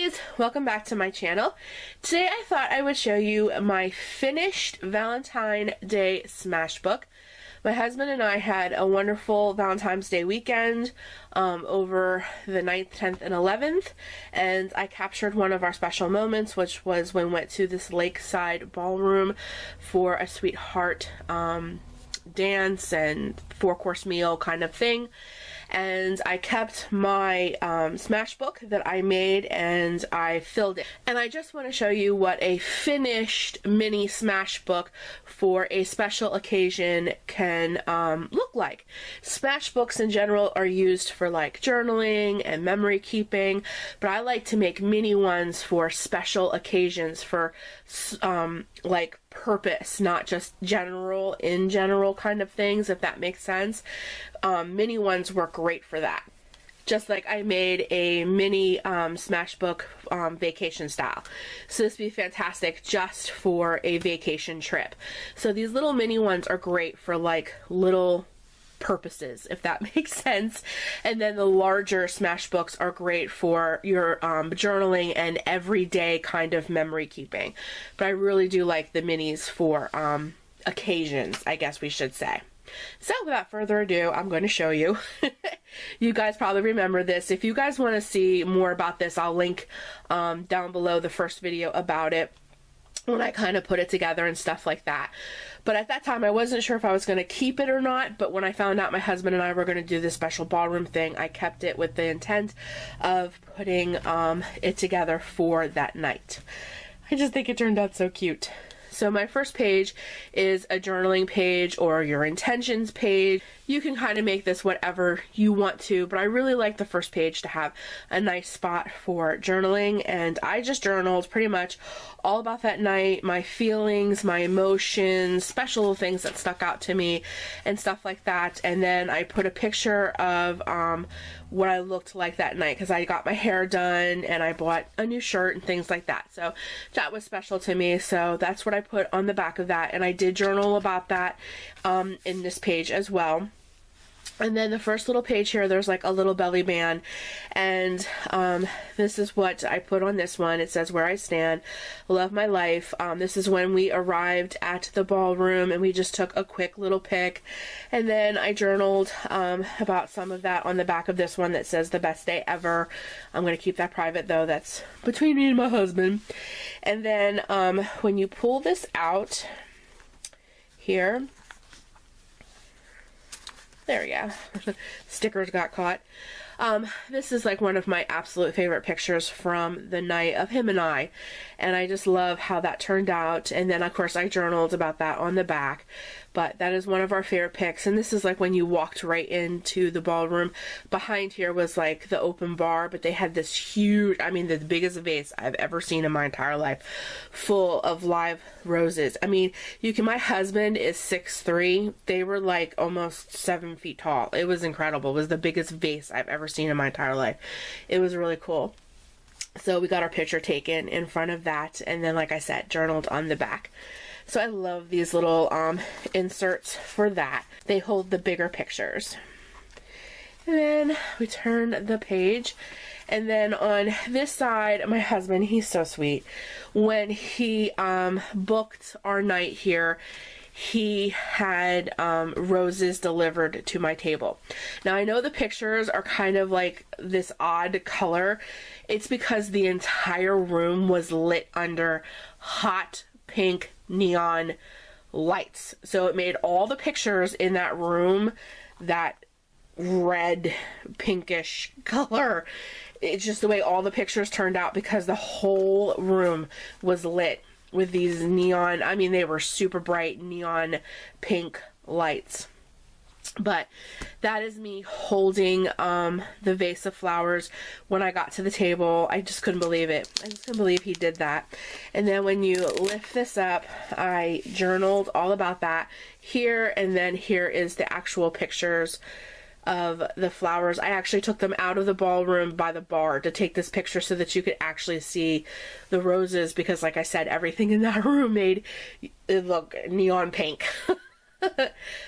guys, welcome back to my channel. Today I thought I would show you my finished Valentine Day smash book. My husband and I had a wonderful Valentine's Day weekend over the 9th, 10th, and 11th, and I captured one of our special moments, which was when we went to this lakeside ballroom for a sweetheart dance and four-course meal kind of thing. And I kept my smash book that I made and I filled it. And I just want to show you what a finished mini smash book for a special occasion can look like. Smash books in general are used for like journaling and memory keeping, but I like to make mini ones for special occasions, for like purpose, not just in general kind of things, if that makes sense. Mini ones work great for that. Just like I made a mini smash book vacation style. So this would be fantastic just for a vacation trip. So these little mini ones are great for like little purposes, if that makes sense. And then the larger smash books are great for your journaling and everyday kind of memory keeping. But I really do like the minis for occasions, I guess we should say. So without further ado, I'm going to show you. You guys probably remember this. If you guys want to see more about this, I'll link down below the first video about it, when I kind of put it together and stuff like that. But at that time I wasn't sure if I was going to keep it or not, but when I found out my husband and I were going to do this special ballroom thing, I kept it with the intent of putting it together for that night. I just think it turned out so cute. So my first page is a journaling page or your intentions page. You can kind of make this whatever you want to, but I really like the first page to have a nice spot for journaling. And I just journaled pretty much all about that night, my feelings, my emotions, special things that stuck out to me and stuff like that. And then I put a picture of what I looked like that night, because I got my hair done and I bought a new shirt and things like that. So that was special to me. So that's what I put on the back of that. And I did journal about that in this page as well. And then the first little page here, there's like a little belly band, and this is what I put on this one. It says, "Where I stand, love my life." This is when we arrived at the ballroom and we just took a quick little pic. And then I journaled about some of that on the back of this one that says, "The best day ever." I'm going to keep that private though. That's between me and my husband. And then when you pull this out here, there we go. Stickers got caught. This is like one of my absolute favorite pictures from the night of him and I just love how that turned out. And then of course I journaled about that on the back, but that is one of our favorite pics. And this is like when you walked right into the ballroom. Behind here was like the open bar, but they had this huge, I mean the biggest vase I've ever seen in my entire life, full of live roses. I mean, my husband is 6'3". They were like almost 7 feet tall. It was incredible. It was the biggest vase I've ever seen in my entire life. It was really cool. So we got our picture taken in front of that, and then like I said, journaled on the back. So I love these little inserts for that. They hold the bigger pictures. And then we turn the page, and then on this side, my husband, he's so sweet. When he booked our night here, he had roses delivered to my table. Now I know the pictures are kind of like this odd color. It's because the entire room was lit under hot pink neon lights. So it made all the pictures in that room that red pinkish color. It's just the way all the pictures turned out, because the whole room was lit with these neon, I mean they were super bright neon pink lights. But that is me holding the vase of flowers when I got to the table. I just couldn't believe it. I just couldn't believe he did that. And then when you lift this up, I journaled all about that here, and then here is the actual pictures of the flowers. I actually took them out of the ballroom by the bar to take this picture so that you could actually see the roses, because like I said, everything in that room made it look neon pink.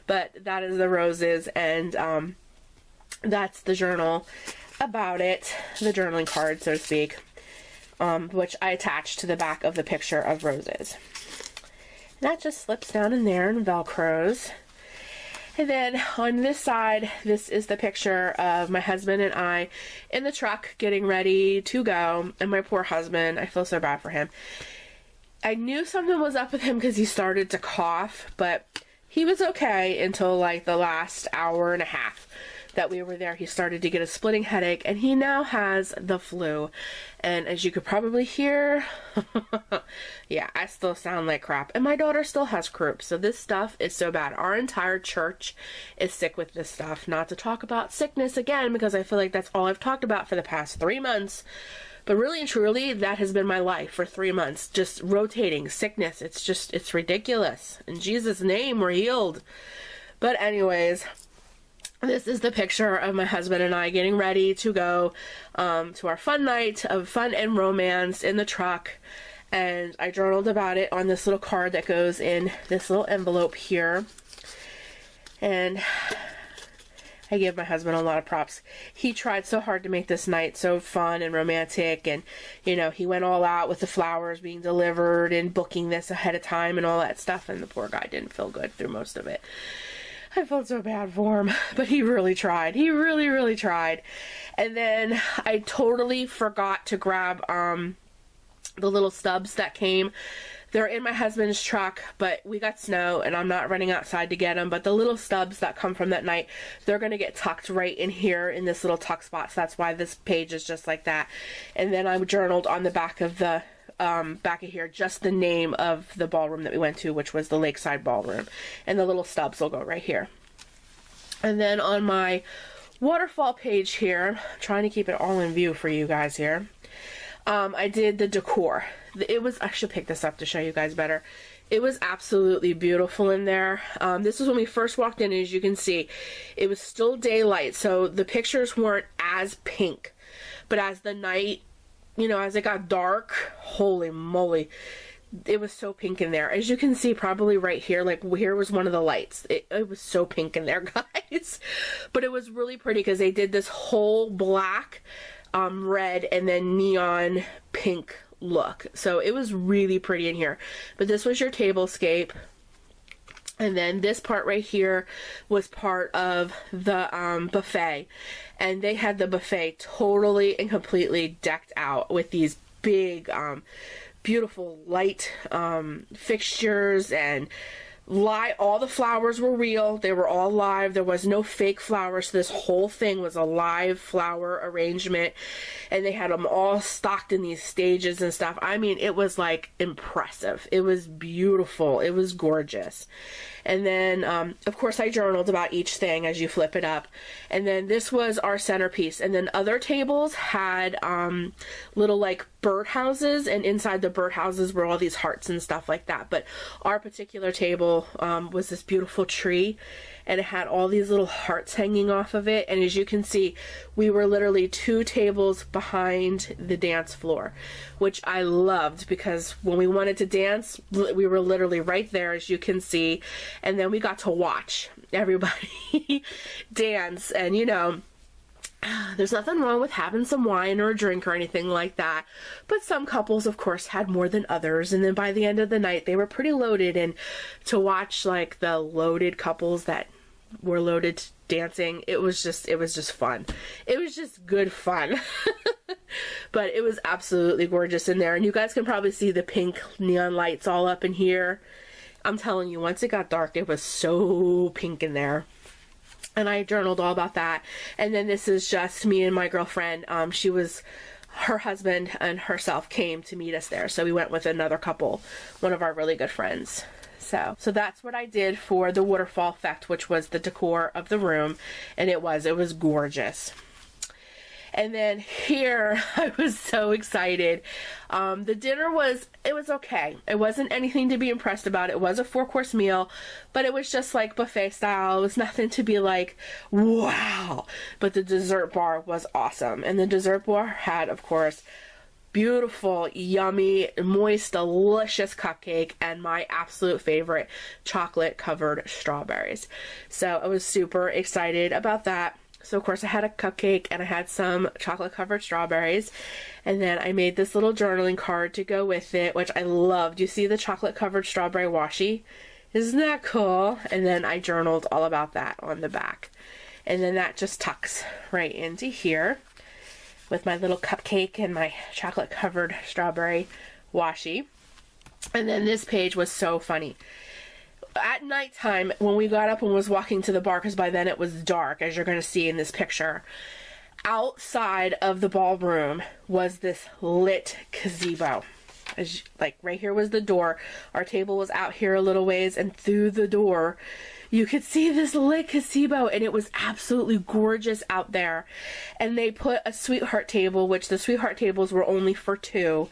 But that is the roses, and that's the journal about it, the journaling card, so to speak. which I attached to the back of the picture of roses. And that just slips down in there and velcros. And then on this side, this is the picture of my husband and I in the truck getting ready to go. And my poor husband, I feel so bad for him. I knew something was up with him because he started to cough, but he was okay until like the last hour and a half that we were there. He started to get a splitting headache, and he now has the flu. And as you could probably hear, yeah, I still sound like crap. And my daughter still has croup. So this stuff is so bad. Our entire church is sick with this stuff. Not to talk about sickness again, because I feel like that's all I've talked about for the past 3 months. But really and truly, that has been my life for 3 months. Just rotating sickness. It's ridiculous. In Jesus' name, we're healed. But anyways, this is the picture of my husband and I getting ready to go to our fun night of fun and romance in the truck. And I journaled about it on this little card that goes in this little envelope here. And I give my husband a lot of props. He tried so hard to make this night so fun and romantic. And, you know, he went all out with the flowers being delivered and booking this ahead of time and all that stuff. And the poor guy didn't feel good through most of it. I felt so bad for him, but he really tried. He really, really tried. And then I totally forgot to grab the little stubs that came. They're in my husband's truck, but we got snow and I'm not running outside to get them. But the little stubs that come from that night, they're going to get tucked right in here in this little tuck spot. So that's why this page is just like that. And then I journaled on the back of the back of here just the name of the ballroom that we went to, which was the Lakeside Ballroom, and the little stubs will go right here. And then on my waterfall page here, I'm trying to keep it all in view for you guys here, I did the decor. I should pick this up to show you guys better. It was absolutely beautiful in there. This was when we first walked in, and as you can see, it was still daylight, so the pictures weren't as pink, but as the night, you know, as it got dark, holy moly, it was so pink in there. As you can see, probably right here, like here was one of the lights. It was so pink in there, guys. But it was really pretty because they did this whole black, red, and then neon pink look. So it was really pretty in here. But this was your tablescape. And then this part right here was part of the buffet. And they had the buffet totally and completely decked out with these big, beautiful light fixtures, and all the flowers were real. They were all live. There was no fake flowers. So this whole thing was a live flower arrangement, and they had them all stocked in these stages and stuff. I mean, it was like impressive. It was beautiful. It was gorgeous. And then, of course, I journaled about each thing as you flip it up. And then this was our centerpiece. And then other tables had little like birdhouses, and inside the birdhouses were all these hearts and stuff like that. But our particular table was this beautiful tree, and it had all these little hearts hanging off of it. And as you can see, we were literally 2 tables behind the dance floor, which I loved, because when we wanted to dance, we were literally right there, as you can see. And then we got to watch everybody dance. And you know, there's nothing wrong with having some wine or a drink or anything like that, but some couples, of course, had more than others. And then by the end of the night, they were pretty loaded. And to watch like the loaded couples that were loaded dancing, it was just fun. It was just good fun. But it was absolutely gorgeous in there. And you guys can probably see the pink neon lights all up in here. I'm telling you, once it got dark, it was so pink in there. And I journaled all about that. And then this is just me and my girlfriend. Her husband and herself came to meet us there. So we went with another couple, one of our really good friends. So that's what I did for the waterfall effect, which was the decor of the room. And it was gorgeous. And then here, I was so excited. The dinner was okay. It wasn't anything to be impressed about. It was a 4-course meal, but it was just like buffet style. It was nothing to be like, wow. But the dessert bar was awesome. And the dessert bar had, of course, beautiful, yummy, moist, delicious cupcake, and my absolute favorite, chocolate covered strawberries. So I was super excited about that. So of course I had a cupcake and I had some chocolate covered strawberries, and then I made this little journaling card to go with it, which I loved. You see the chocolate covered strawberry washi? Isn't that cool? And then I journaled all about that on the back. And then that just tucks right into here with my little cupcake and my chocolate covered strawberry washi. And then this page was so funny. At nighttime, when we got up and was walking to the bar, because by then it was dark, as you're going to see in this picture, outside of the ballroom was this lit gazebo. Like right here was the door. Our table was out here a little ways, and through the door you could see this lit gazebo, and it was absolutely gorgeous out there. And they put a sweetheart table, which the sweetheart tables were only for 2,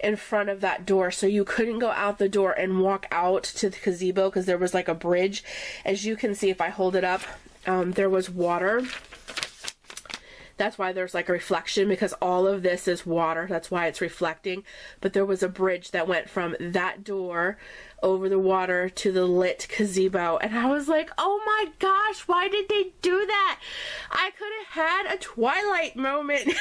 in front of that door, so you couldn't go out the door and walk out to the gazebo because there was like a bridge. As you can see if I hold it up, there was water. That's why there's like a reflection, because all of this is water. That's why it's reflecting. But there was a bridge that went from that door over the water to the lit gazebo. And I was like, oh my gosh, why did they do that? I could have had a Twilight moment.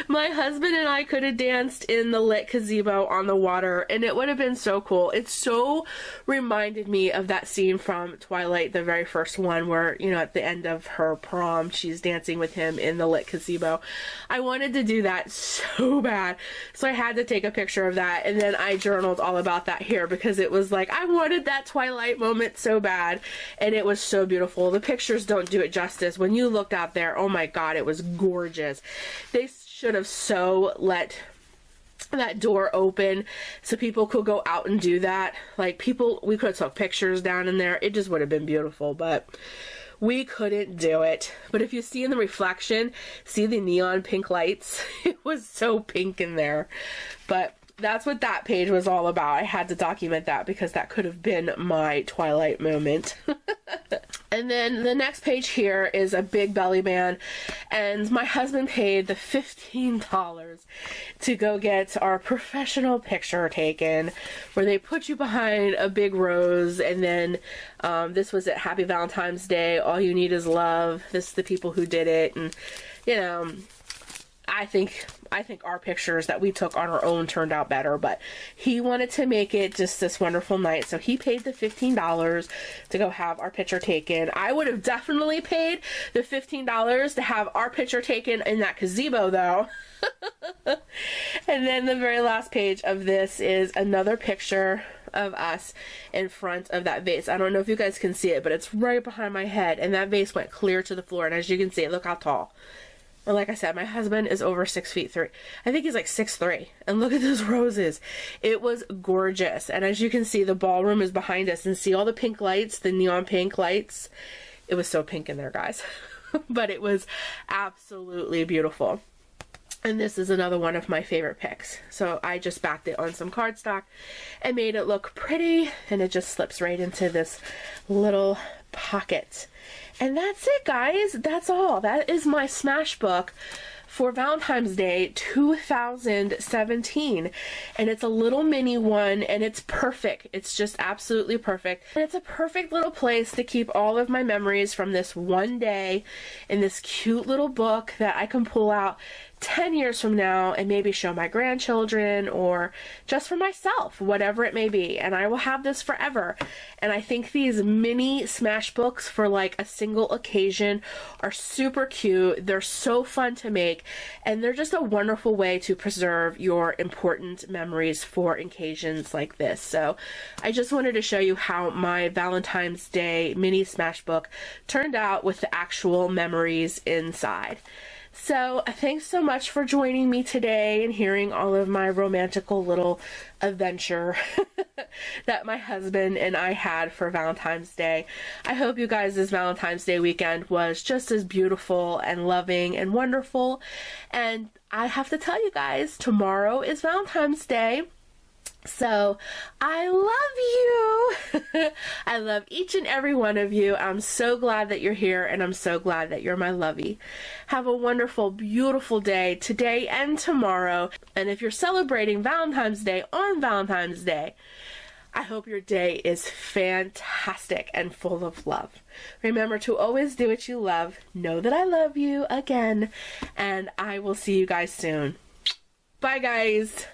My husband and I could have danced in the lit gazebo on the water, and it would have been so cool. It so reminded me of that scene from Twilight, the very first one, where, you know, at the end of her prom, she's dancing with him in the lit gazebo. I wanted to do that so bad, so I had to take a picture of that, and then I journaled all about that here, because it was like, I wanted that Twilight moment so bad, and it was so beautiful. The pictures don't do it justice. When you looked out there, oh my god, it was gorgeous. They should have so let that door open so people could go out and do that. Like, people, we could have took pictures down in there. It just would have been beautiful, but we couldn't do it. But if you see in the reflection, see the neon pink lights? It was so pink in there. But that's what that page was all about. I had to document that because that could have been my Twilight moment. And then the next page here is a big belly band, and my husband paid the $15 to go get our professional picture taken, where they put you behind a big rose, and then this was at Happy Valentine's Day, all you need is love. This is the people who did it, and you know, I think our pictures that we took on our own turned out better, but he wanted to make it just this wonderful night, so he paid the $15 to go have our picture taken. I would have definitely paid the $15 to have our picture taken in that gazebo, though. And then the very last page of this is another picture of us in front of that vase. I don't know if you guys can see it, but it's right behind my head, and that vase went clear to the floor, and as you can see, look how tall. And like I said, my husband is over 6'3". I think he's like 6'3". And look at those roses. It was gorgeous. And as you can see, the ballroom is behind us. And see all the pink lights, the neon pink lights? It was so pink in there, guys. But it was absolutely beautiful. And this is another one of my favorite pics. So I just backed it on some cardstock and made it look pretty. And it just slips right into this little pocket. And that's it, guys. That's all. That is my smash book for Valentine's Day 2017. And it's a little mini one, and it's perfect. It's just absolutely perfect. And it's a perfect little place to keep all of my memories from this one day in this cute little book that I can pull out 10 years from now and maybe show my grandchildren, or just for myself, whatever it may be. And I will have this forever. And I think these mini smash books for like a single occasion are super cute. They're so fun to make, and they're just a wonderful way to preserve your important memories for occasions like this. So I just wanted to show you how my Valentine's Day mini smash book turned out with the actual memories inside. So thanks so much for joining me today and hearing all of my romantical little adventure that my husband and I had for Valentine's Day. I hope you guys' Valentine's Day weekend was just as beautiful and loving and wonderful. And I have to tell you guys, tomorrow is Valentine's Day. So I love you. I love each and every one of you. I'm so glad that you're here, and I'm so glad that you're my lovey. Have a wonderful, beautiful day today and tomorrow. And if you're celebrating Valentine's Day on Valentine's Day, I hope your day is fantastic and full of love. Remember to always do what you love. Know that I love you again, and I will see you guys soon. Bye, guys.